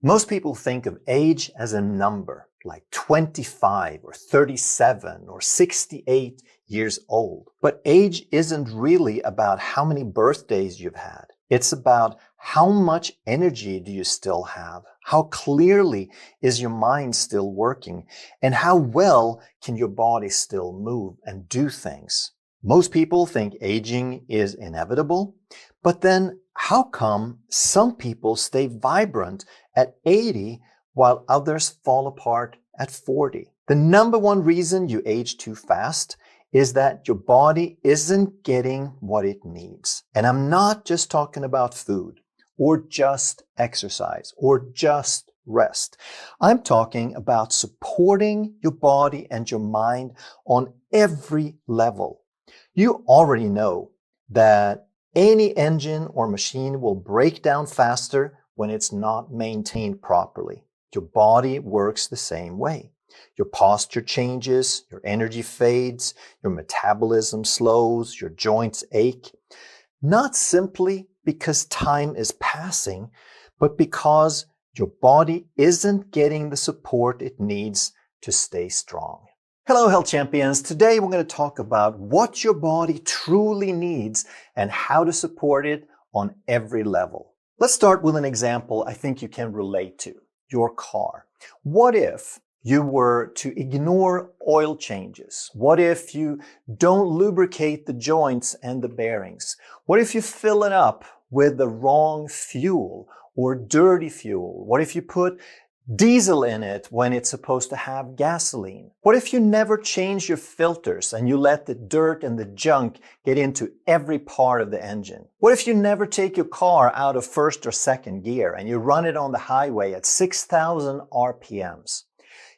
Most people think of age as a number, like 25 or 37 or 68 years old. But age isn't really about how many birthdays you've had. It's about how much energy do you still have? How clearly is your mind still working? And how well can your body still move and do things? Most people think aging is inevitable, but then how come some people stay vibrant at 80 while others fall apart at 40? The number one reason you age too fast is that your body isn't getting what it needs. And I'm not just talking about food or just exercise or just rest. I'm talking about supporting your body and your mind on every level. You already know that any engine or machine will break down faster when it's not maintained properly. Your body works the same way. Your posture changes, your energy fades, your metabolism slows, your joints ache. Not simply because time is passing, but because your body isn't getting the support it needs to stay strong. Hello, health champions. Today we're going to talk about what your body truly needs and how to support it on every level. Let's start with an example I think you can relate to, your car. What if you were to ignore oil changes? What if you don't lubricate the joints and the bearings? What if you fill it up with the wrong fuel or dirty fuel? What if you put diesel in it when it's supposed to have gasoline? What if you never change your filters and you let the dirt and the junk get into every part of the engine? What if you never take your car out of first or second gear and you run it on the highway at 6,000 RPMs?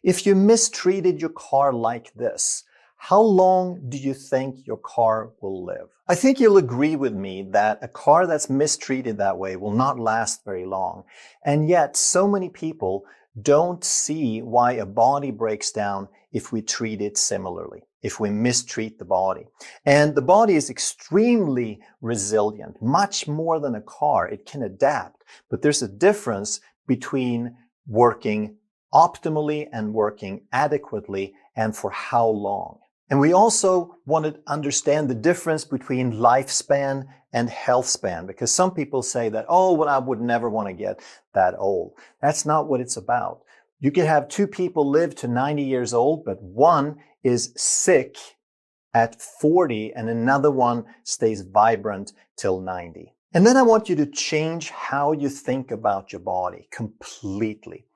If you mistreated your car like this, how long do you think your car will live? I think you'll agree with me that a car that's mistreated that way will not last very long. And yet, so many people don't see why a body breaks down if we treat it similarly, if we mistreat the body. And the body is extremely resilient, much more than a car. It can adapt, but there's a difference between working optimally and working adequately, and for how long. And we also want to understand the difference between lifespan and health span, because some people say that, oh, well, I would never want to get that old. That's not what it's about. You could have two people live to 90 years old, but one is sick at 40 and another one stays vibrant till 90. And then I want you to change how you think about your body completely.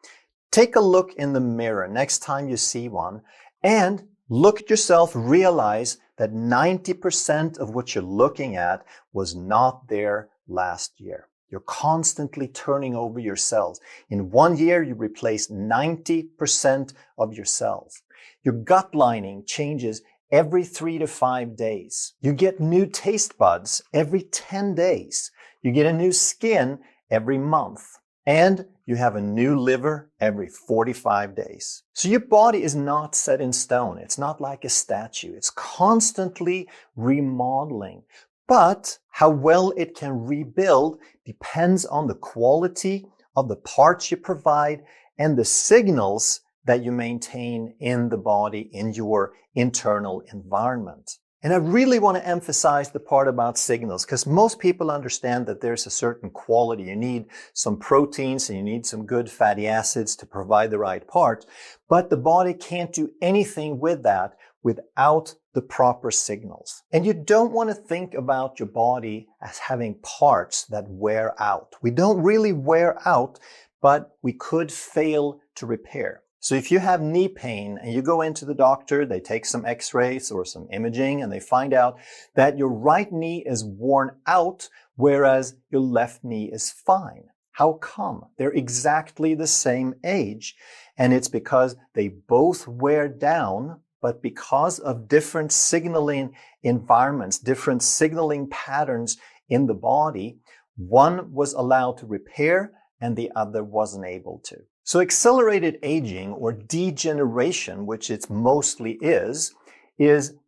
Take a look in the mirror next time you see one and look at yourself, realize that 90% of what you're looking at was not there last year. You're constantly turning over your cells. In 1 year, you replace 90% of your cells. Your gut lining changes every 3 to 5 days. You get new taste buds every 10 days. You get a new skin every month. And you have a new liver every 45 days. So your body is not set in stone. It's not like a statue. It's constantly remodeling. But how well it can rebuild depends on the quality of the parts you provide and the signals that you maintain in the body, in your internal environment. And I really want to emphasize the part about signals, because most people understand that there's a certain quality. You need some proteins and you need some good fatty acids to provide the right part, but the body can't do anything with that without the proper signals. And you don't want to think about your body as having parts that wear out. We don't really wear out, but we could fail to repair. So if you have knee pain and you go into the doctor, they take some x-rays or some imaging and they find out that your right knee is worn out, whereas your left knee is fine. How come? They're exactly the same age. And it's because they both wear down, but because of different signaling environments, different signaling patterns in the body, one was allowed to repair and the other wasn't able to. So accelerated aging or degeneration, which it mostly is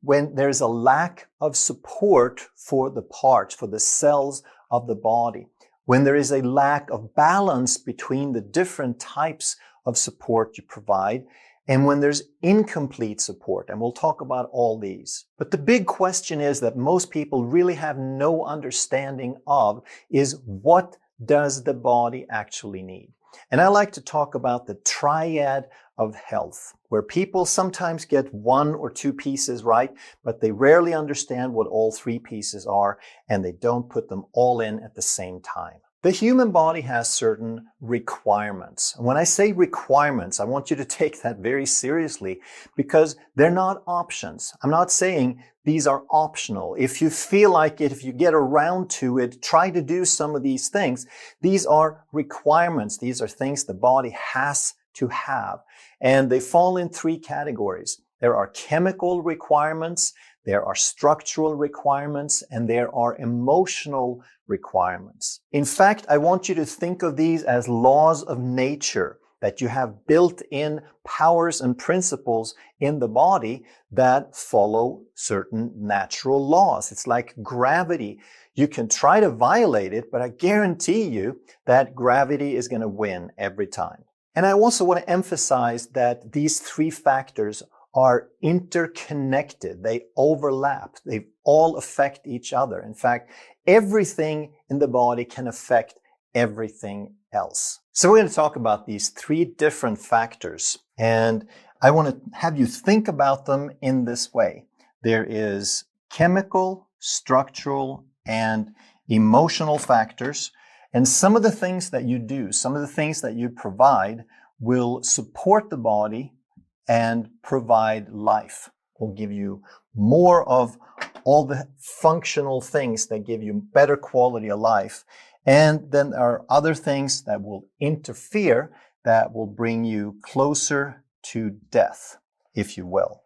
when there's a lack of support for the parts, for the cells of the body. when there is a lack of balance between the different types of support you provide, and when there's incomplete support. And we'll talk about all these. But the big question is that most people really have no understanding of is, what does the body actually need? And I like to talk about the triad of health, where people sometimes get one or two pieces right, but they rarely understand what all three pieces are, and they don't put them all in at the same time. The human body has certain requirements. And when I say requirements, I want you to take that very seriously, because they're not options. I'm not saying these are optional. If you feel like it, if you get around to it, try to do some of these things. These are requirements. These are things the body has to have. And they fall in three categories. There are chemical requirements, there are structural requirements, and there are emotional requirements. In fact, I want you to think of these as laws of nature, that you have built-in powers and principles in the body that follow certain natural laws. It's like gravity. You can try to violate it, but I guarantee you that gravity is going to win every time. And I also want to emphasize that these three factors are interconnected. They overlap. They all affect each other. In fact, everything in the body can affect everything else. So we're going to talk about these three different factors, and I want to have you think about them in this way. There is chemical, structural, and emotional factors, and some of the things that you do, some of the things that you provide will support the body and provide life, will give you more of all the functional things that give you better quality of life. And then there are other things that will interfere, that will bring you closer to death, if you will.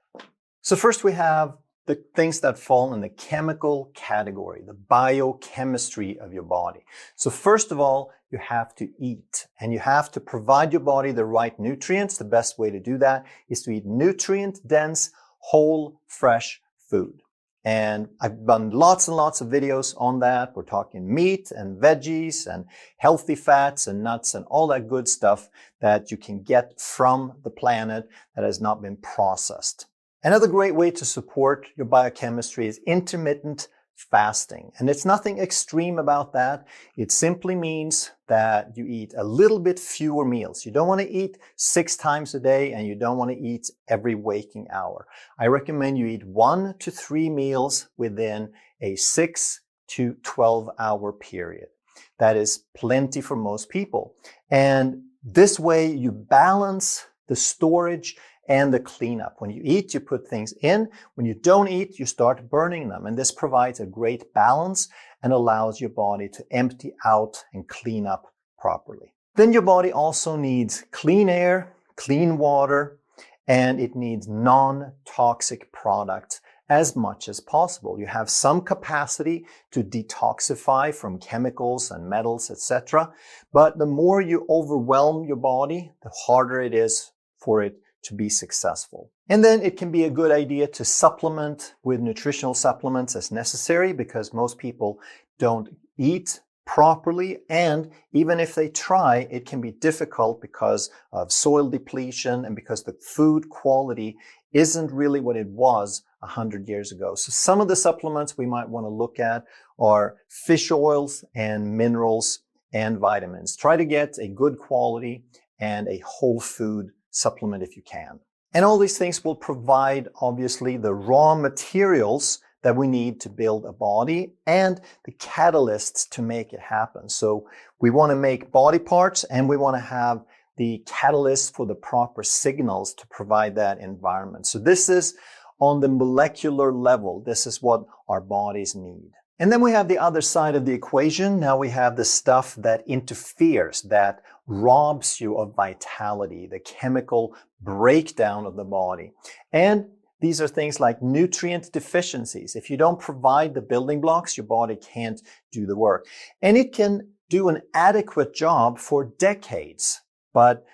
So first we have the things that fall in the chemical category, the biochemistry of your body. So first of all, you have to eat, and you have to provide your body the right nutrients. The best way to do that is to eat nutrient-dense, whole, fresh food. And I've done lots and lots of videos on that. We're talking meat and veggies and healthy fats and nuts and all that good stuff that you can get from the planet that has not been processed. Another great way to support your biochemistry is intermittent fasting. And it's nothing extreme about that. It simply means that you eat a little bit fewer meals. You don't want to eat 6 times a day, and you don't want to eat every waking hour. I recommend you eat 1 to 3 meals within a 6 to 12 hour period. That is plenty for most people. And this way you balance the storage and the cleanup. When you eat, you put things in. When you don't eat, you start burning them. And this provides a great balance and allows your body to empty out and clean up properly. Then your body also needs clean air, clean water, and it needs non-toxic products as much as possible. You have some capacity to detoxify from chemicals and metals, etc. But the more you overwhelm your body, the harder it is for it to be successful. And then it can be a good idea to supplement with nutritional supplements as necessary, because most people don't eat properly, and even if they try, it can be difficult because of soil depletion and because the food quality isn't really what it was 100 years ago. So some of the supplements we might want to look at are fish oils and minerals and vitamins. Try to get a good quality and a whole food supplement if you can. And all these things will provide, obviously, the raw materials that we need to build a body and the catalysts to make it happen. So we want to make body parts, and we want to have the catalysts for the proper signals to provide that environment. So this is on the molecular level. This is what our bodies need. And then we have the other side of the equation. Now we have the stuff that interferes, that robs you of vitality, the chemical breakdown of the body. And these are things like nutrient deficiencies. If you don't provide the building blocks, your body can't do the work. And it can do an adequate job for decades, but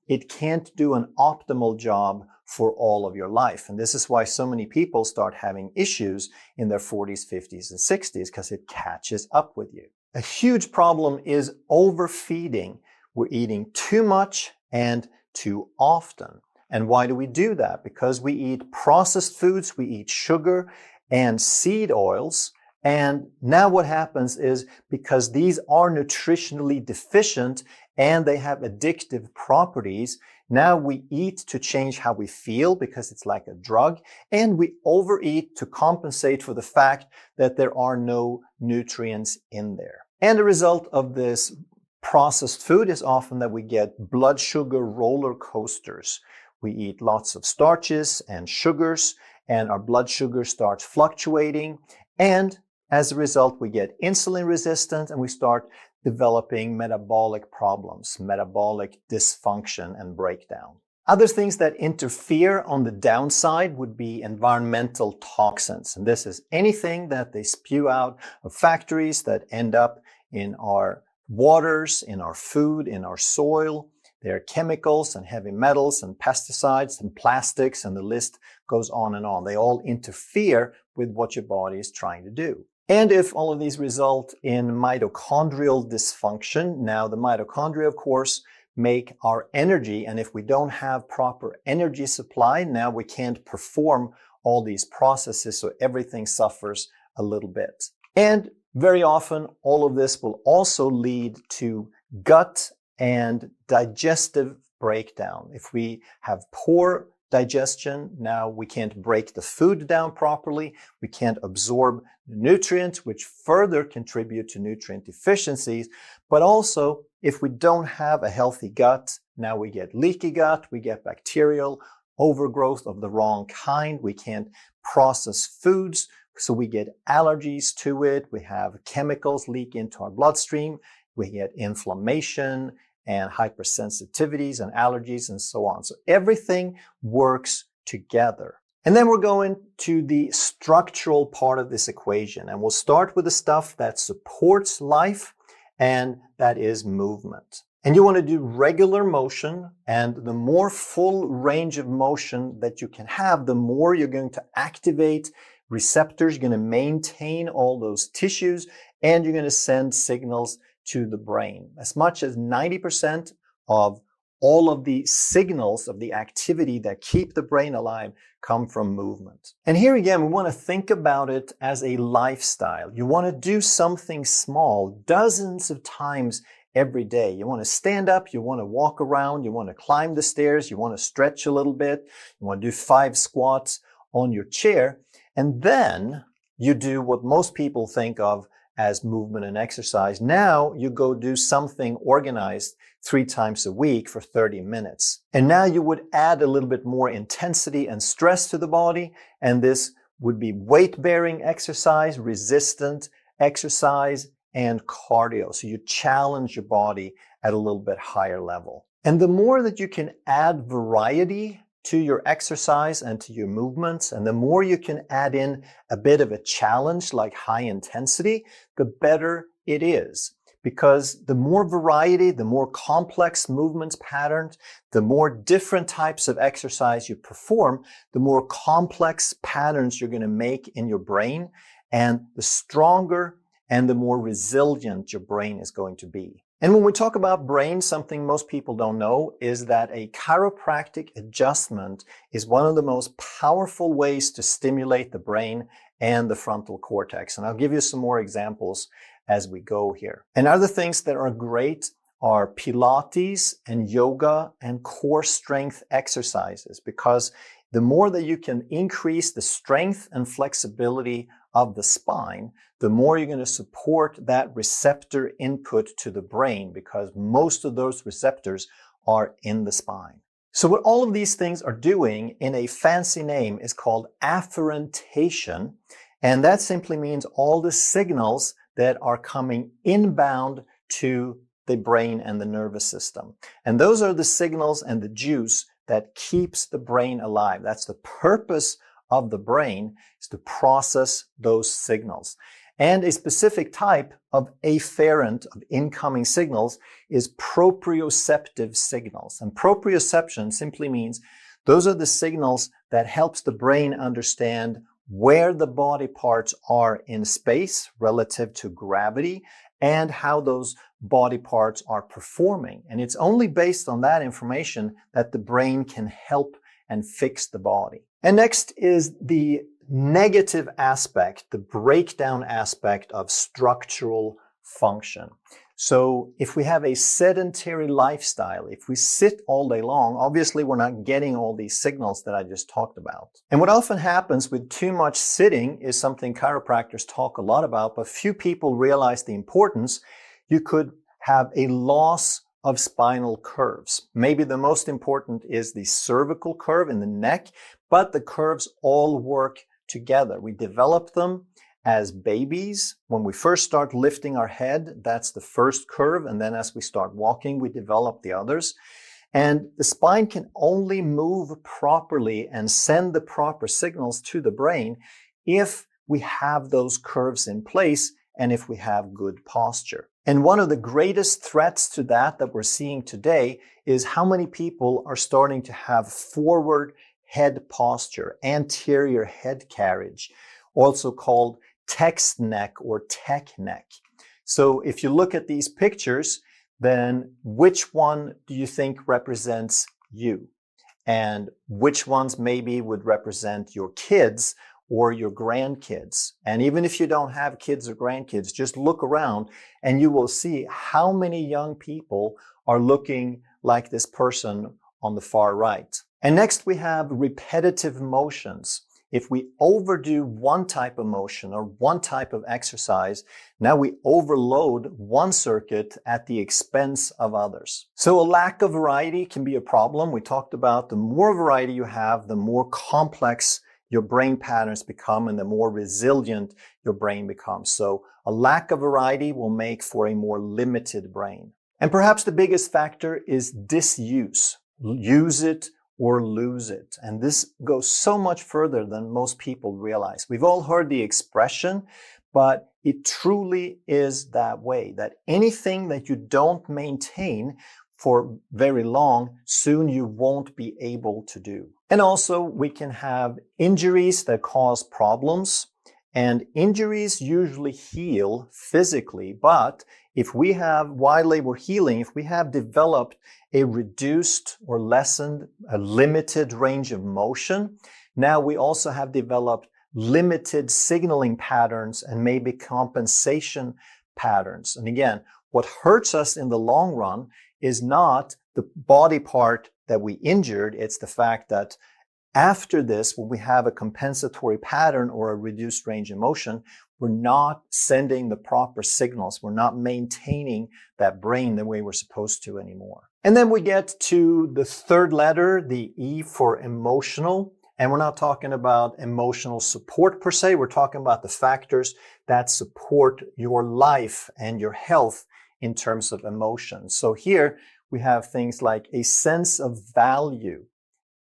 it can't do an optimal job for all of your life. And this is why so many people start having issues in their 40s, 50s, and 60s, because it catches up with you. A huge problem is overfeeding. We're eating too much and too often. And why do we do that? Because we eat processed foods, we eat sugar and seed oils. And now what happens is, because these are nutritionally deficient and they have addictive properties, now we eat to change how we feel because it's like a drug, and we overeat to compensate for the fact that there are no nutrients in there. And the result of this processed food is often that we get blood sugar roller coasters. We eat lots of starches and sugars, and our blood sugar starts fluctuating, and as a result, we get insulin resistant and we start developing metabolic problems, metabolic dysfunction and breakdown. Other things that interfere on the downside would be environmental toxins. And this is anything that they spew out of factories that end up in our waters, in our food, in our soil. There are chemicals and heavy metals and pesticides and plastics, and the list goes on and on. They all interfere with what your body is trying to do. And if all of these result in mitochondrial dysfunction, now the mitochondria, of course, make our energy, and if we don't have proper energy supply, now we can't perform all these processes, so everything suffers a little bit. And very often, all of this will also lead to gut and digestive breakdown. If we have poor digestion, now we can't break the food down properly, we can't absorb the nutrients, which further contribute to nutrient deficiencies. But also, if we don't have a healthy gut, now we get leaky gut, we get bacterial overgrowth of the wrong kind, we can't process foods, so we get allergies to it, we have chemicals leak into our bloodstream, we get inflammation and hypersensitivities and allergies and so on. So everything works together. And then we're going to the structural part of this equation. And we'll start with the stuff that supports life, and that is movement. And you want to do regular motion, and the more full range of motion that you can have, the more you're going to activate receptors, you're going to maintain all those tissues, and you're going to send signals to the brain. As much as 90% of all of the signals of the activity that keep the brain alive come from movement. And here again, we want to think about it as a lifestyle. You want to do something small dozens of times every day. You want to stand up, you want to walk around, you want to climb the stairs, you want to stretch a little bit, you want to do 5 squats on your chair, and then you do what most people think of as movement and exercise. Now you go do something organized 3 times a week for 30 minutes. And now you would add a little bit more intensity and stress to the body, and this would be weight-bearing exercise, resistant exercise, and cardio. So you challenge your body at a little bit higher level. And the more that you can add variety to your exercise and to your movements, and the more you can add in a bit of a challenge like high intensity, the better it is. Because the more variety, the more complex movements patterns, the more different types of exercise you perform, the more complex patterns you're going to make in your brain, and the stronger and the more resilient your brain is going to be. And when we talk about brain, something most people don't know is that a chiropractic adjustment is one of the most powerful ways to stimulate the brain and the frontal cortex. And I'll give you some more examples as we go here. And other things that are great are Pilates and yoga and core strength exercises, because the more that you can increase the strength and flexibility of the spine, the more you're going to support that receptor input to the brain, because most of those receptors are in the spine. So what all of these things are doing in a fancy name is called afferentation, and that simply means all the signals that are coming inbound to the brain and the nervous system. And those are the signals and the juice that keeps the brain alive. That's the purpose of the brain, is to process those signals. And a specific type of afferent, of incoming signals, is proprioceptive signals. And proprioception simply means those are the signals that helps the brain understand where the body parts are in space relative to gravity, and how those body parts are performing. And it's only based on that information that the brain can help and fix the body. And next is the negative aspect, the breakdown aspect of structural function. So if we have a sedentary lifestyle, if we sit all day long, obviously we're not getting all these signals that I just talked about. And what often happens with too much sitting is something chiropractors talk a lot about, but few people realize the importance. You could have a loss of spinal curves. Maybe the most important is the cervical curve in the neck, but the curves all work together. We develop them as babies. When we first start lifting our head, that's the first curve. And then as we start walking, we develop the others. And the spine can only move properly and send the proper signals to the brain if we have those curves in place and if we have good posture. And one of the greatest threats to that we're seeing today is how many people are starting to have forward head posture, anterior head carriage, also called text neck or tech neck. So if you look at these pictures, then which one do you think represents you? And which ones maybe would represent your kids or your grandkids? And even if you don't have kids or grandkids, just look around and you will see how many young people are looking like this person on the far right. And next we have repetitive motions. If we overdo one type of motion or one type of exercise, now we overload one circuit at the expense of others. So a lack of variety can be a problem. We talked about the more variety you have, the more complex your brain patterns become and the more resilient your brain becomes. So a lack of variety will make for a more limited brain. And perhaps the biggest factor is disuse. Use it or lose it. And this goes so much further than most people realize. We've all heard the expression, but it truly is that way, that anything that you don't maintain for very long, soon you won't be able to do. And also we can have injuries that cause problems, and injuries usually heal physically, but if we have, while they were healing, if we have developed a reduced or lessened, a limited range of motion, now we also have developed limited signaling patterns and maybe compensation patterns. And again, what hurts us in the long run is not the body part that we injured, it's the fact that after this, when we have a compensatory pattern or a reduced range of motion, we're not sending the proper signals. We're not maintaining that brain the way we're supposed to anymore. And then we get to the third letter, the E for emotional. And we're not talking about emotional support per se. We're talking about the factors that support your life and your health in terms of emotions. So here we have things like a sense of value.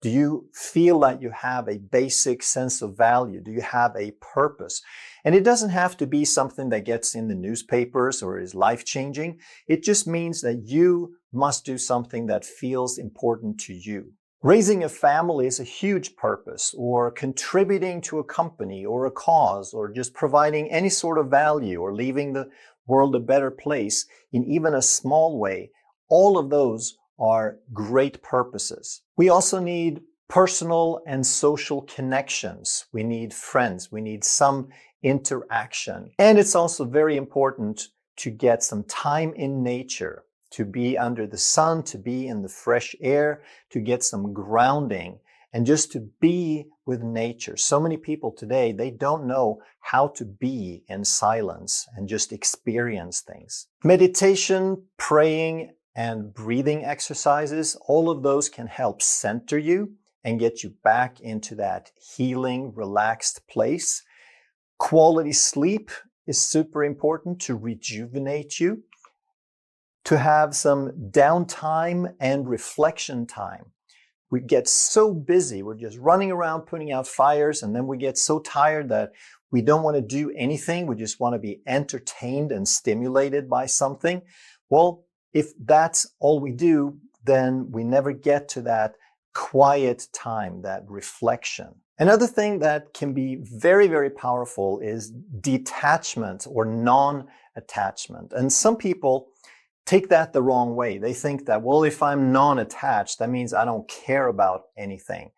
Do you feel that you have a basic sense of value? Do you have a purpose? And it doesn't have to be something that gets in the newspapers or is life-changing. It just means that you must do something that feels important to you. Raising a family is a huge purpose, or contributing to a company or a cause, or just providing any sort of value, or leaving the world a better place in even a small way. All of those are great purposes. We also need personal and social connections. We need friends. We need some interaction. And it's also very important to get some time in nature, to be under the sun, to be in the fresh air, to get some grounding, and just to be with nature. So many people today, they don't know how to be in silence and just experience things. Meditation, praying, and breathing exercises, all of those can help center you and get you back into that healing, relaxed place. Quality sleep is super important to rejuvenate you. To have some downtime and reflection time. We get so busy, we're just running around putting out fires, and then we get so tired that we don't want to do anything. We just want to be entertained and stimulated by something. Well, if that's all we do, then we never get to that quiet time, that reflection. Another thing that can be very, very powerful is detachment or non-attachment. And some people take that the wrong way. They think that, well, if I'm non-attached, that means I don't care about anything.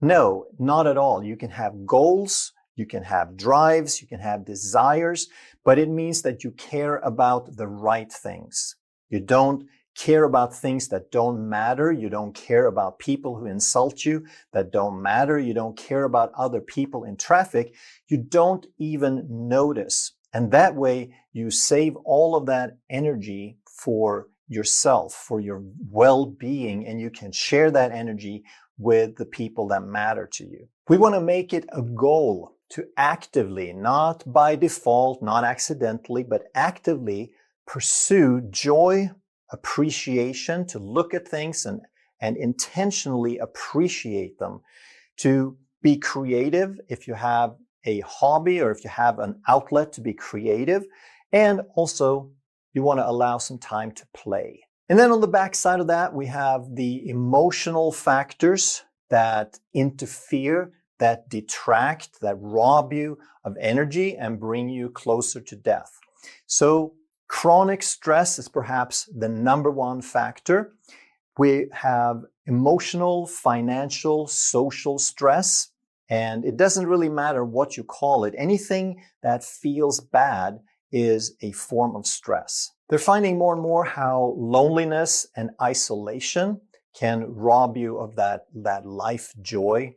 No, not at all. You can have goals, you can have drives, you can have desires, but it means that you care about the right things. You don't care about things that don't matter. You don't care about people who insult you that don't matter. You don't care about other people in traffic. You don't even notice. And that way you save all of that energy for yourself, for your well-being, and you can share that energy with the people that matter to you. We want to make it a goal to actively, not by default, not accidentally, but actively pursue joy, appreciation, to look at things and intentionally appreciate them, to be creative if you have a hobby or if you have an outlet to be creative, and also you want to allow some time to play. And then on the back side of that, we have the emotional factors that interfere, that detract, that rob you of energy and bring you closer to death. So chronic stress is perhaps the number one factor. We have emotional, financial, social stress, and it doesn't really matter what you call it. Anything that feels bad is a form of stress. They're finding more and more how loneliness and isolation can rob you of that life joy.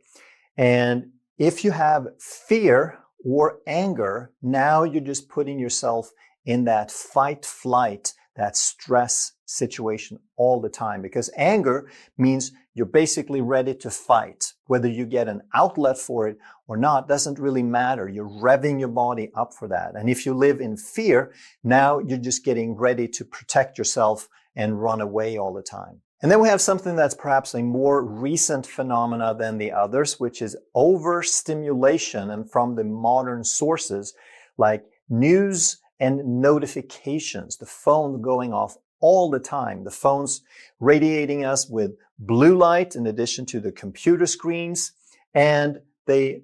And if you have fear or anger, now you're just putting yourself in that fight, flight, that stress situation all the time. Because anger means you're basically ready to fight. Whether you get an outlet for it or not doesn't really matter. You're revving your body up for that. And if you live in fear, now you're just getting ready to protect yourself and run away all the time. And then we have something that's perhaps a more recent phenomena than the others, which is overstimulation, and from the modern sources like news and notifications, the phone going off all the time, the phones radiating us with blue light in addition to the computer screens, and they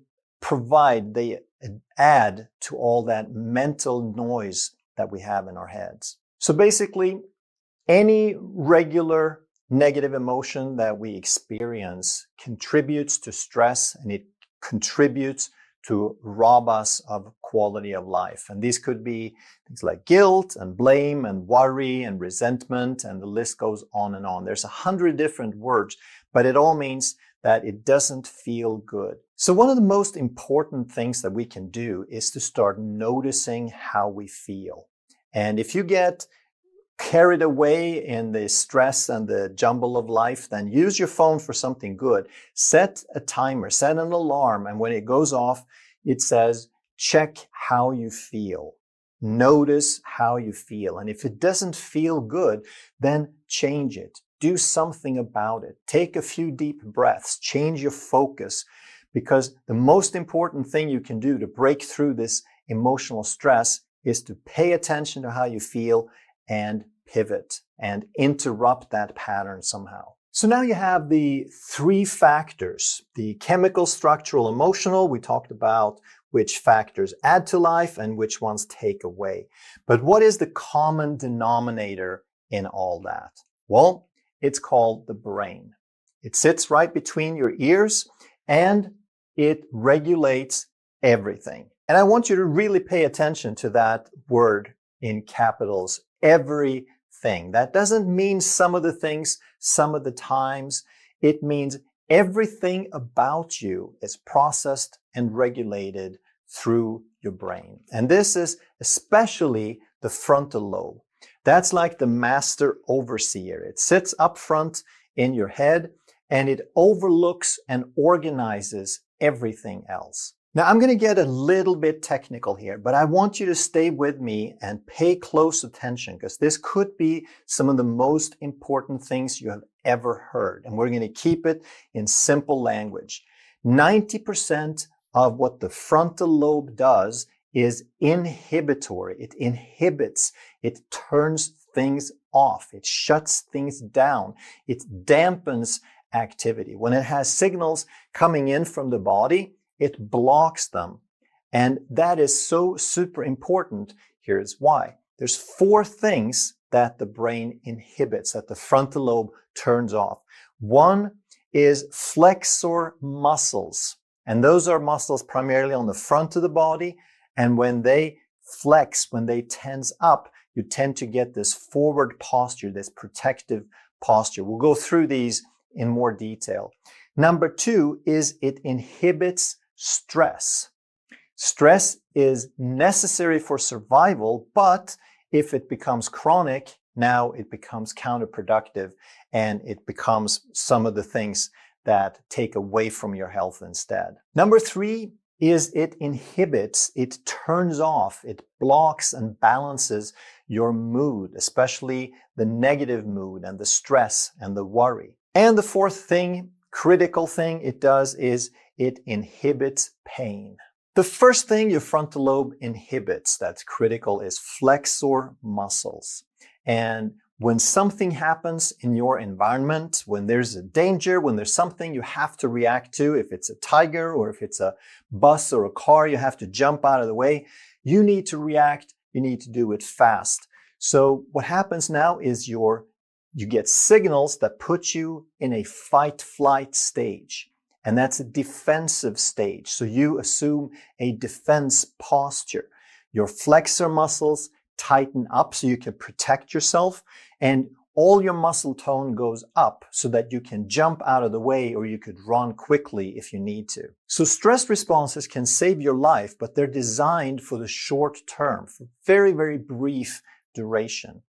add to all that mental noise that we have in our heads. So basically, any regular negative emotion that we experience contributes to stress, and it contributes to rob us of quality of life. And these could be things like guilt and blame and worry and resentment, and the list goes on and on. There's 100 different words, but it all means that it doesn't feel good. So one of the most important things that we can do is to start noticing how we feel. And if you get carried away in the stress and the jumble of life, then use your phone for something good. Set a timer, set an alarm, and when it goes off, it says, check how you feel. Notice how you feel. And if it doesn't feel good, then change it. Do something about it. Take a few deep breaths. Change your focus. Because the most important thing you can do to break through this emotional stress is to pay attention to how you feel and pivot and interrupt that pattern somehow. So now you have the three factors, the chemical, structural, emotional. We talked about which factors add to life and which ones take away. But what is the common denominator in all that? Well, it's called the brain. It sits right between your ears and it regulates everything. And I want you to really pay attention to that word in capitals, everything. That doesn't mean some of the things, some of the times. It means everything about you is processed and regulated through your brain. And this is especially the frontal lobe. That's like the master overseer. It sits up front in your head and it overlooks and organizes everything else. Now, I'm going to get a little bit technical here, but I want you to stay with me and pay close attention because this could be some of the most important things you have ever heard. And we're going to keep it in simple language. 90% of what the frontal lobe does is inhibitory. It inhibits, it turns things off, it shuts things down, it dampens activity. When it has signals coming in from the body, it blocks them. And that is so super important. Here's why. There's 4 things that the brain inhibits, that the frontal lobe turns off. One is flexor muscles. And those are muscles primarily on the front of the body. And when they flex, when they tense up, you tend to get this forward posture, this protective posture. We'll go through these in more detail. Number 2 is it inhibits stress. Stress is necessary for survival, but if it becomes chronic, now it becomes counterproductive and it becomes some of the things that take away from your health instead. Number 3 is it inhibits, it turns off, it blocks and balances your mood, especially the negative mood and the stress and the worry. And the 4th thing, critical thing it does is it inhibits pain. The first thing your frontal lobe inhibits that's critical is flexor muscles. And when something happens in your environment, when there's a danger, when there's something you have to react to, if it's a tiger or if it's a bus or a car, you have to jump out of the way, you need to react, you need to do it fast. So what happens now is you get signals that put you in a fight-flight stage. And that's a defensive stage. So you assume a defense posture. Your flexor muscles tighten up so you can protect yourself, and all your muscle tone goes up so that you can jump out of the way or you could run quickly if you need to. So stress responses can save your life, but they're designed for the short term, for very, very brief duration.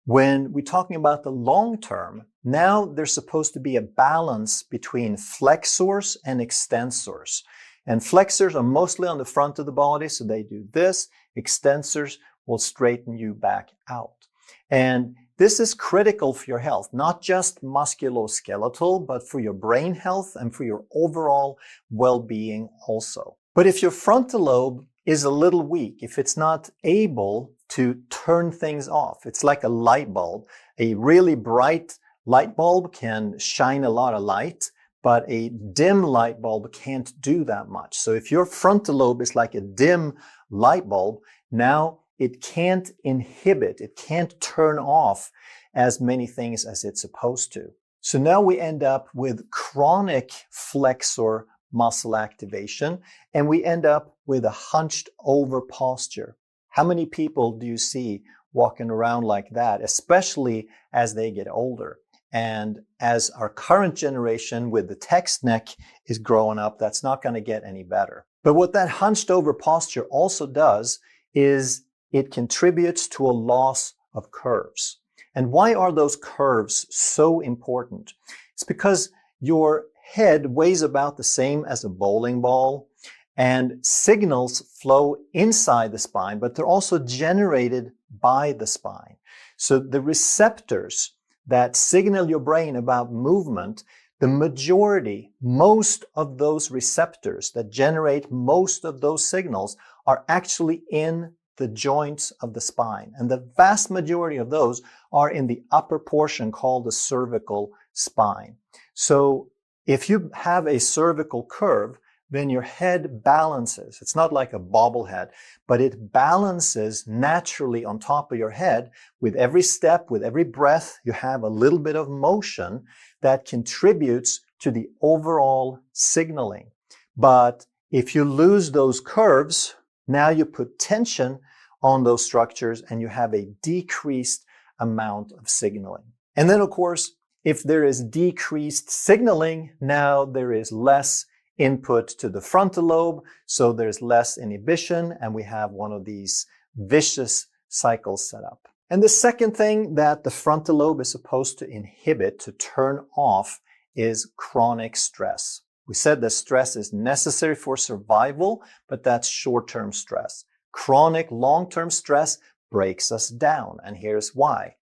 When we're talking about the long term, now there's supposed to be a balance between flexors and extensors. And flexors are mostly on the front of the body, so they do this. Extensors will straighten you back out. And this is critical for your health, not just musculoskeletal, but for your brain health and for your overall well-being also. But if your frontal lobe is a little weak, if it's not able to turn things off, it's like a light bulb. A really bright light bulb can shine a lot of light, but a dim light bulb can't do that much. So if your frontal lobe is like a dim light bulb, now it can't inhibit, it can't turn off as many things as it's supposed to. So now we end up with chronic flexor muscle activation, and we end up with a hunched over posture. How many people do you see walking around like that, especially as they get older? And as our current generation with the text neck is growing up, that's not going to get any better. But what that hunched over posture also does is it contributes to a loss of curves. And why are those curves so important? It's because your head weighs about the same as a bowling ball, and signals flow inside the spine, but they're also generated by the spine. So the receptors that signal your brain about movement, the majority, most of those receptors that generate most of those signals are actually in the joints of the spine. And the vast majority of those are in the upper portion called the cervical spine. So if you have a cervical curve, then your head balances. It's not like a bobblehead, but it balances naturally on top of your head. With every step, with every breath, you have a little bit of motion that contributes to the overall signaling. But if you lose those curves, now you put tension on those structures and you have a decreased amount of signaling. And then, of course, if there is decreased signaling, now there is less input to the frontal lobe, so there's less inhibition, and we have one of these vicious cycles set up. And the second thing that the frontal lobe is supposed to inhibit, to turn off, is chronic stress. We said that stress is necessary for survival, but that's short-term stress. Chronic long-term stress breaks us down, and here's why.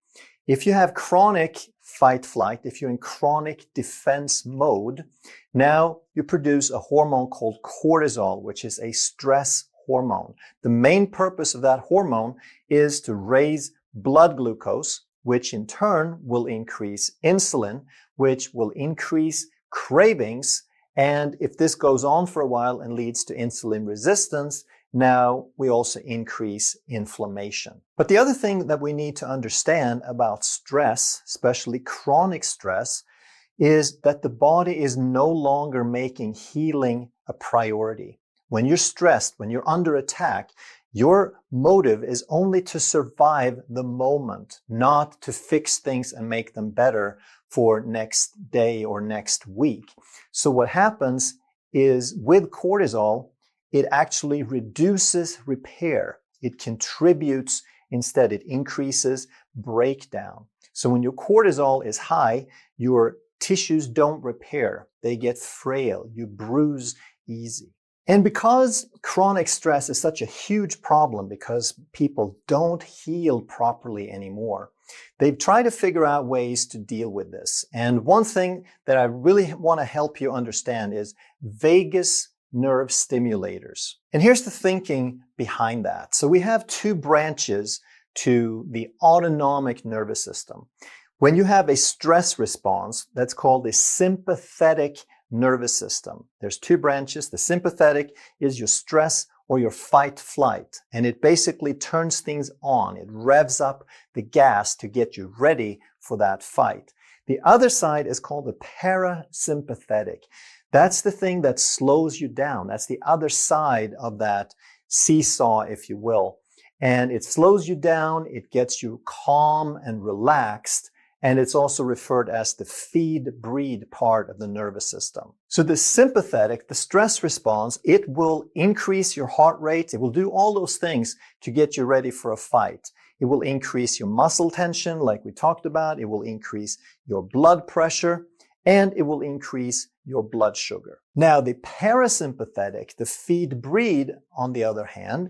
If you have chronic fight-flight, if you're in chronic defense mode, now you produce a hormone called cortisol, which is a stress hormone. The main purpose of that hormone is to raise blood glucose, which in turn will increase insulin, which will increase cravings, And if this goes on for a while and leads to insulin resistance, now we also increase inflammation. But the other thing that we need to understand about stress, especially chronic stress, is that the body is no longer making healing a priority. When you're stressed, when you're under attack, your motive is only to survive the moment, not to fix things and make them better for next day or next week. So what happens is with cortisol, it actually reduces repair. It contributes, instead it increases breakdown. So when your cortisol is high, your tissues don't repair. They get frail. You bruise easy. And because chronic stress is such a huge problem because people don't heal properly anymore, they've tried to figure out ways to deal with this. And one thing that I really want to help you understand is vagus nerve stimulators. And here's the thinking behind that. So we have two branches to the autonomic nervous system. When you have a stress response, that's called the sympathetic nervous system. There's two branches. The sympathetic is your stress or your fight flight, and it basically turns things on. It revs up the gas to get you ready for that fight. The other side is called the parasympathetic. That's the thing that slows you down. That's the other side of that seesaw, if you will. And it slows you down. It gets you calm and relaxed. And it's also referred as the feed-breed part of the nervous system. So the sympathetic, the stress response, it will increase your heart rate. It will do all those things to get you ready for a fight. It will increase your muscle tension, like we talked about. It will increase your blood pressure, and it will increase your blood sugar. Now, the parasympathetic, the feed-breed, on the other hand,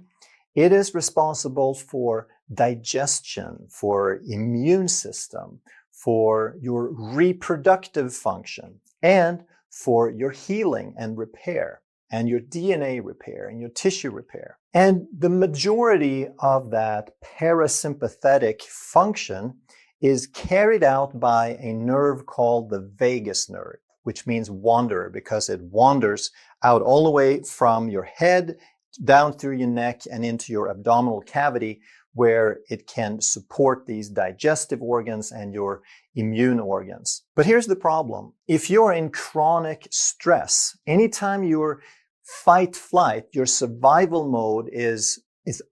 it is responsible for digestion, for immune system, for your reproductive function, and for your healing and repair, and your DNA repair, and your tissue repair. And the majority of that parasympathetic function is carried out by a nerve called the vagus nerve, which means wanderer, because it wanders out all the way from your head down through your neck and into your abdominal cavity, where it can support these digestive organs and your immune organs. But here's the problem. If you're in chronic stress, anytime you're fight flight, your survival mode is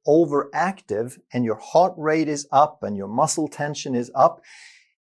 overactive and your heart rate is up and your muscle tension is up,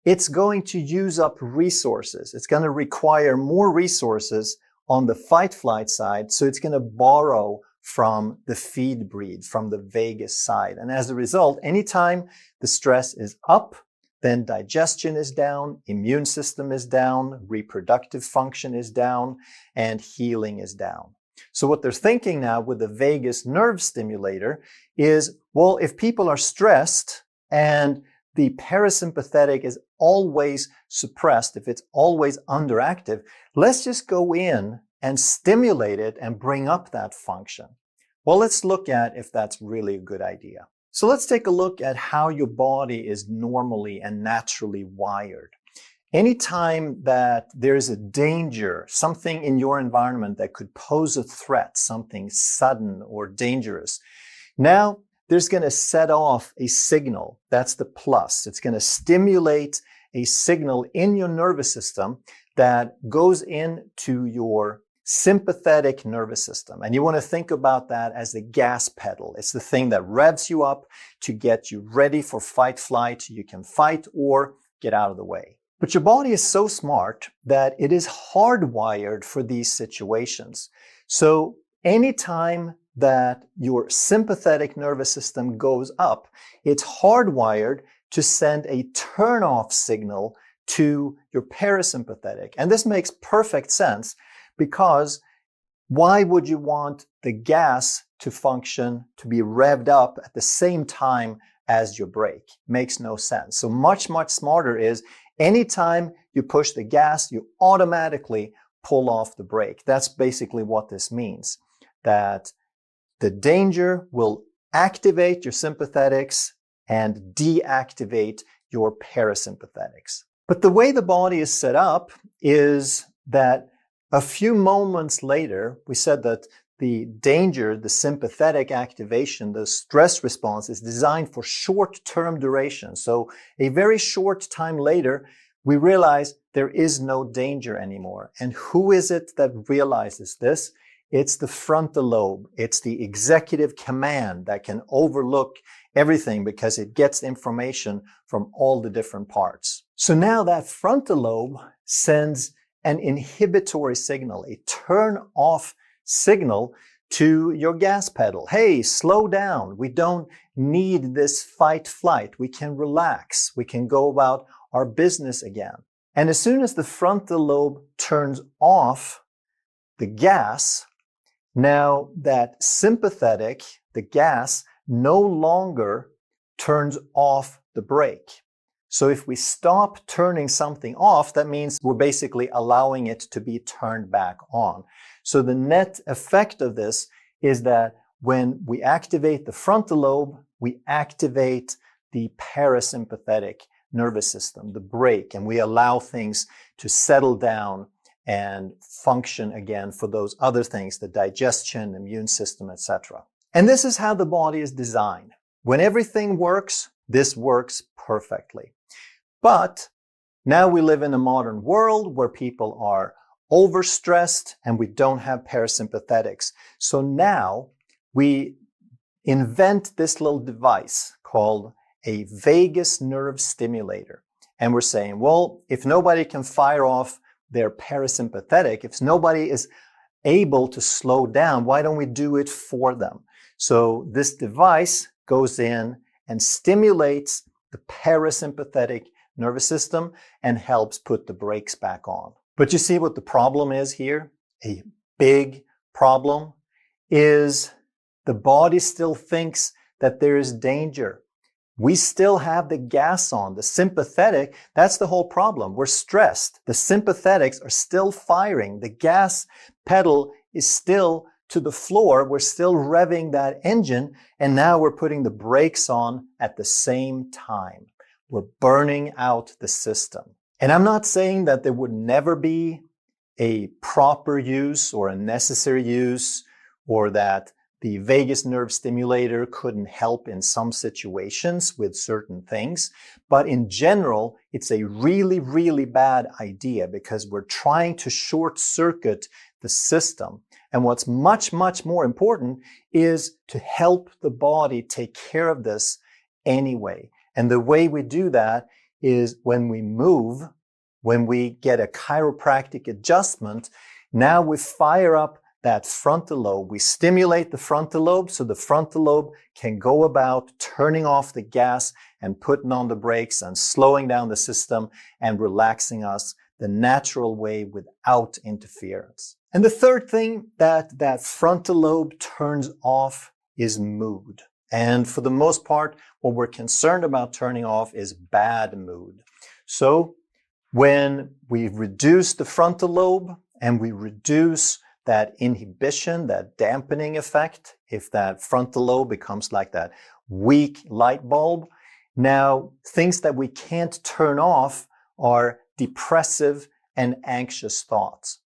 it's going to use up resources. It's going to require more resources on the fight flight side, so it's going to borrow from the feed breed, from the vagus side. And as a result, anytime the stress is up, then digestion is down, immune system is down, reproductive function is down, and healing is down. So what they're thinking now with the vagus nerve stimulator is, well, if people are stressed and the parasympathetic is always suppressed, if it's always underactive, let's just go in and stimulate it and bring up that function. Well, let's look at if that's really a good idea. So let's take a look at how your body is normally and naturally wired. Anytime that there's a danger, something in your environment that could pose a threat, something sudden or dangerous, now there's going to set off a signal. That's the plus. It's going to stimulate a signal in your nervous system that goes into your sympathetic nervous system. And you want to think about that as the gas pedal. It's the thing that revs you up to get you ready for fight flight. You can fight or get out of the way. But your body is so smart that it is hardwired for these situations. So anytime that your sympathetic nervous system goes up, it's hardwired to send a turn-off signal to your parasympathetic. And this makes perfect sense, because why would you want the gas to function, to be revved up at the same time as your brake? Makes no sense. So much, much smarter is anytime you push the gas, you automatically pull off the brake. That's basically what this means, that the danger will activate your sympathetics and deactivate your parasympathetics. But the way the body is set up is that A few moments later, we said that the danger, the sympathetic activation, the stress response is designed for short-term duration. So a very short time later, we realize there is no danger anymore. And who is it that realizes this? It's the frontal lobe. It's the executive command that can overlook everything because it gets information from all the different parts. So now that frontal lobe sends an inhibitory signal, a turn off signal to your gas pedal. Hey, slow down. We don't need this fight flight. We can relax. We can go about our business again. And as soon as the frontal lobe turns off the gas, now that sympathetic, the gas, no longer turns off the brake. So if we stop turning something off, that means we're basically allowing it to be turned back on. So the net effect of this is that when we activate the frontal lobe, we activate the parasympathetic nervous system, the brake, and we allow things to settle down and function again for those other things, the digestion, immune system, etc. And this is how the body is designed. When everything works, this works perfectly. But now we live in a modern world where people are overstressed and we don't have parasympathetics. So now we invent this little device called a vagus nerve stimulator. And we're saying, well, if nobody can fire off their parasympathetic, if nobody is able to slow down, why don't we do it for them? So this device goes in and stimulates the parasympathetic nervous system and helps put the brakes back on. But you see what the problem is here? A big problem is the body still thinks that there is danger. We still have the gas on. The sympathetic, that's the whole problem. We're stressed. The sympathetics are still firing. The gas pedal is still to the floor. We're still revving that engine, and now we're putting the brakes on at the same time. We're burning out the system. And I'm not saying that there would never be a proper use or a necessary use, or that the vagus nerve stimulator couldn't help in some situations with certain things. But in general, it's a really, really bad idea because we're trying to short circuit the system. And what's much, much more important is to help the body take care of this anyway. And the way we do that is when we move, when we get a chiropractic adjustment, now we fire up that frontal lobe. We stimulate the frontal lobe so the frontal lobe can go about turning off the gas and putting on the brakes and slowing down the system and relaxing us the natural way without interference. And the third thing that frontal lobe turns off is mood. And for the most part, what we're concerned about turning off is bad mood. So when we reduce the frontal lobe and we reduce that inhibition, that dampening effect, if that frontal lobe becomes like that weak light bulb, now things that we can't turn off are depressive and anxious thoughts.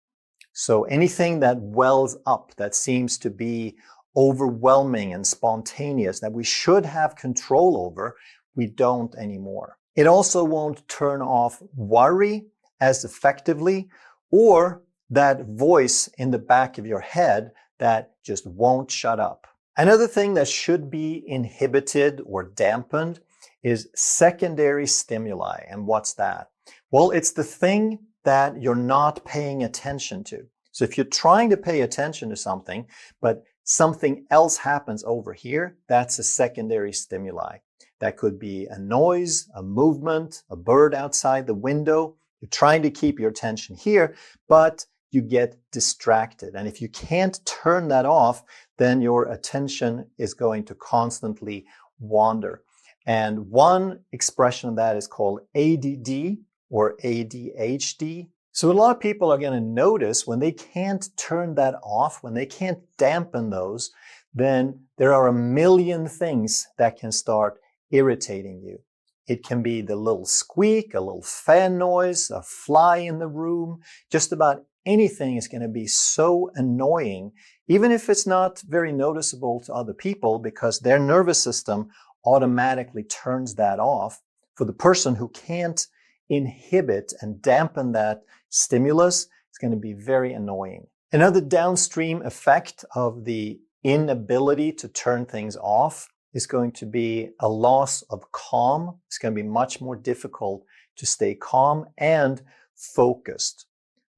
So anything that wells up, that seems to be overwhelming and spontaneous, that we should have control over, we don't anymore. It also won't turn off worry as effectively, or that voice in the back of your head that just won't shut up. Another thing that should be inhibited or dampened is secondary stimuli. And what's that? Well, it's the thing that you're not paying attention to. So if you're trying to pay attention to something, but something else happens over here, that's a secondary stimuli. That could be a noise, a movement, a bird outside the window. You're trying to keep your attention here, but you get distracted. And if you can't turn that off, then your attention is going to constantly wander. And one expression of that is called ADD or ADHD. So a lot of people are going to notice when they can't turn that off, when they can't dampen those, then there are a million things that can start irritating you. It can be the little squeak, a little fan noise, a fly in the room. Just about anything is going to be so annoying, even if it's not very noticeable to other people, because their nervous system automatically turns that off. For the person who can't inhibit and dampen that stimulus, it's going to be very annoying. Another downstream effect of the inability to turn things off is going to be a loss of calm. It's going to be much more difficult to stay calm and focused.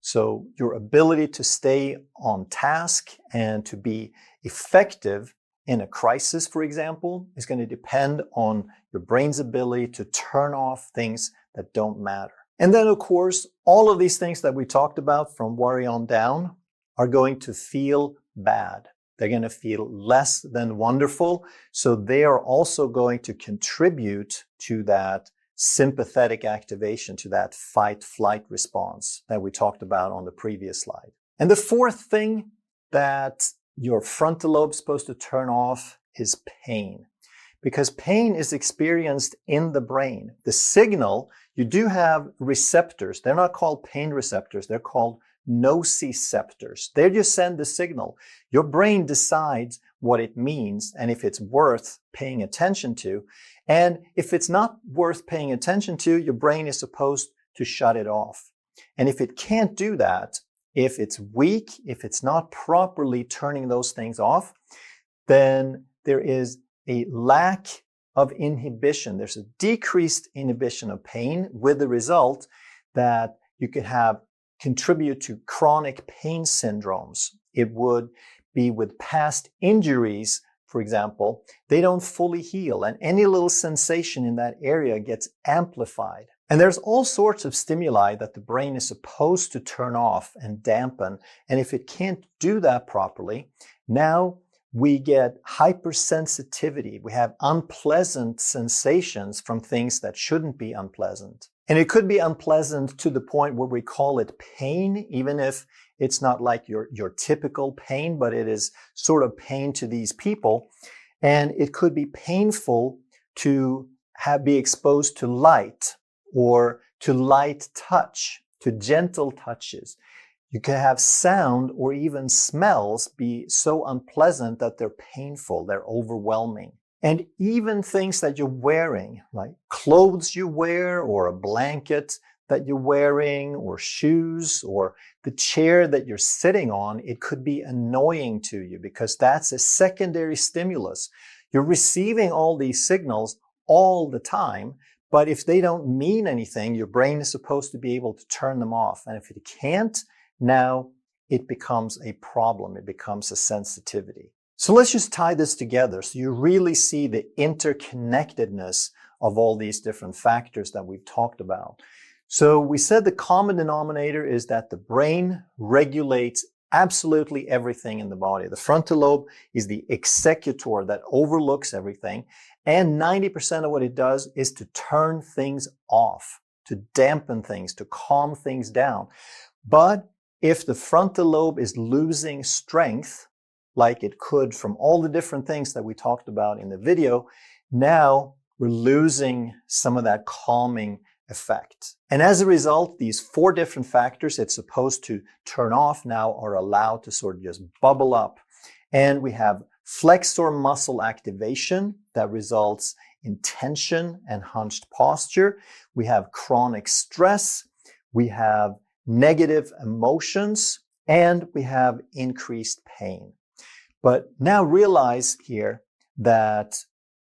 So your ability to stay on task and to be effective in a crisis, for example, is going to depend on your brain's ability to turn off things that don't matter. And then, of course, all of these things that we talked about from worry on down are going to feel bad. They're going to feel less than wonderful. So they are also going to contribute to that sympathetic activation, to that fight-flight response that we talked about on the previous slide. And the fourth thing that your frontal lobe is supposed to turn off is pain. Because pain is experienced in the brain. The signal, you do have receptors. They're not called pain receptors. They're called nociceptors. They just send the signal. Your brain decides what it means and if it's worth paying attention to. And if it's not worth paying attention to, your brain is supposed to shut it off. And if it can't do that, if it's weak, if it's not properly turning those things off, then there is a lack of inhibition. There's a decreased inhibition of pain, with the result that you could have contribute to chronic pain syndromes. It would be with past injuries, for example, they don't fully heal, and any little sensation in that area gets amplified. And there's all sorts of stimuli that the brain is supposed to turn off and dampen. And if it can't do that properly, now we get hypersensitivity. We have unpleasant sensations from things that shouldn't be unpleasant. And it could be unpleasant to the point where we call it pain, even if it's not like your typical pain, but it is sort of pain to these people. And it could be painful to be exposed to light, or to light touch, to gentle touches. You can have sound or even smells be so unpleasant that they're painful, they're overwhelming. And even things that you're wearing, like clothes you wear, or a blanket that you're wearing, or shoes, or the chair that you're sitting on, it could be annoying to you because that's a secondary stimulus. You're receiving all these signals all the time, but if they don't mean anything, your brain is supposed to be able to turn them off. And if it can't, now it becomes a problem. It becomes a sensitivity. So let's just tie this together so you really see the interconnectedness of all these different factors that we've talked about. So we said the common denominator is that the brain regulates absolutely everything in the body. The frontal lobe is the executor that overlooks everything. And 90% of what it does is to turn things off, to dampen things, to calm things down. But if the frontal lobe is losing strength, like it could from all the different things that we talked about in the video, now we're losing some of that calming effect. And as a result, these four different factors it's supposed to turn off now are allowed to sort of just bubble up. And we have flexor muscle activation that results in tension and hunched posture. We have chronic stress. We have negative emotions, and we have increased pain. But now realize here that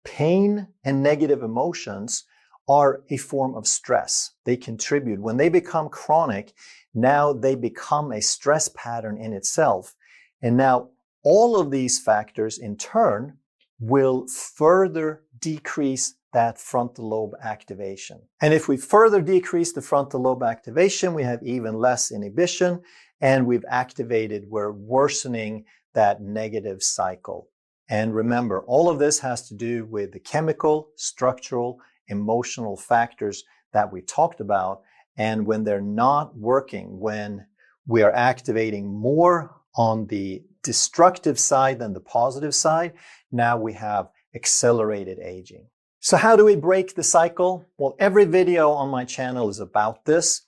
pain and negative emotions are a form of stress. They contribute. When they become chronic, now they become a stress pattern in itself. And now all of these factors in turn will further decrease that frontal lobe activation. And if we further decrease the frontal lobe activation, we have even less inhibition, and we're worsening that negative cycle. And remember, all of this has to do with the chemical, structural, emotional factors that we talked about. And when they're not working, when we are activating more on the destructive side than the positive side, now we have accelerated aging. So how do we break the cycle? Well, every video on my channel is about this.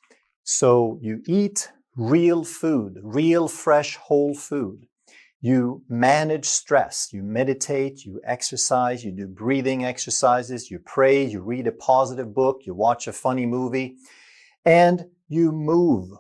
So you eat real food, real fresh whole food. You manage stress, you meditate, you exercise, you do breathing exercises, you pray, you read a positive book, you watch a funny movie, and you move.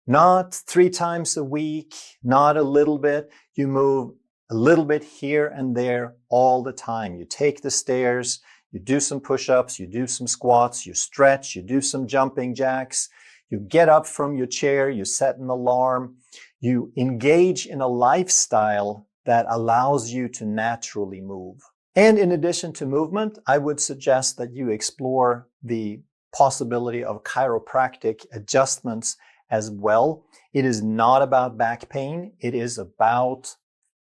Not 3 times a week, not a little bit. You move a little bit here and there all the time. You take the stairs, you do some push-ups, you do some squats, you stretch, you do some jumping jacks, you get up from your chair, you set an alarm, you engage in a lifestyle that allows you to naturally move. And in addition to movement, I would suggest that you explore the possibility of chiropractic adjustments as well. It is not about back pain. It is about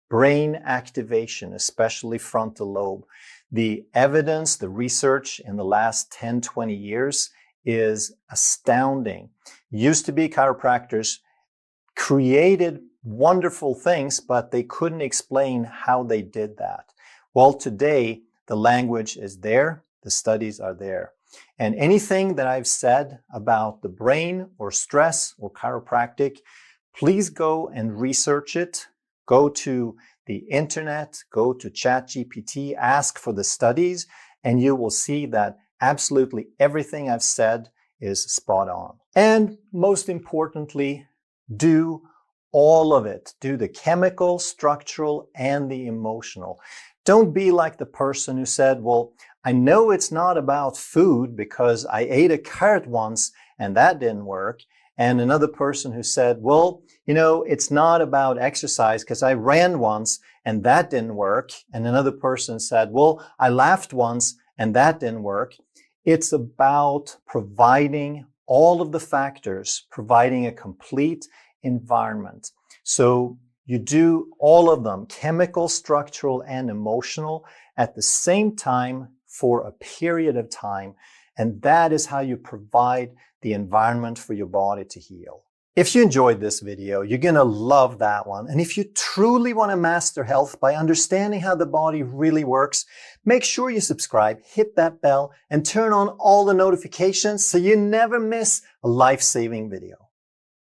brain activation, especially frontal lobe. The evidence, the research in the last 10, 20 years is astounding. Used to be chiropractors created wonderful things, but they couldn't explain how they did that. Well, today, the language is there, the studies are there. And anything that I've said about the brain or stress or chiropractic, please go and research it. Go to the internet, go to ChatGPT, ask for the studies, and you will see that absolutely everything I've said is spot on. And most importantly, do all of it. Do the chemical, structural, and the emotional. Don't be like the person who said, well, I know it's not about food because I ate a carrot once and that didn't work. And another person who said, well, you know, it's not about exercise because I ran once and that didn't work. And another person said, well, I laughed once and that didn't work. It's about providing all of the factors, providing a complete environment. So you do all of them, chemical, structural, and emotional, at the same time for a period of time. And that is how you provide the environment for your body to heal. If you enjoyed this video, you're going to love that one. And if you truly want to master health by understanding how the body really works, make sure you subscribe, hit that bell, and turn on all the notifications so you never miss a life-saving video.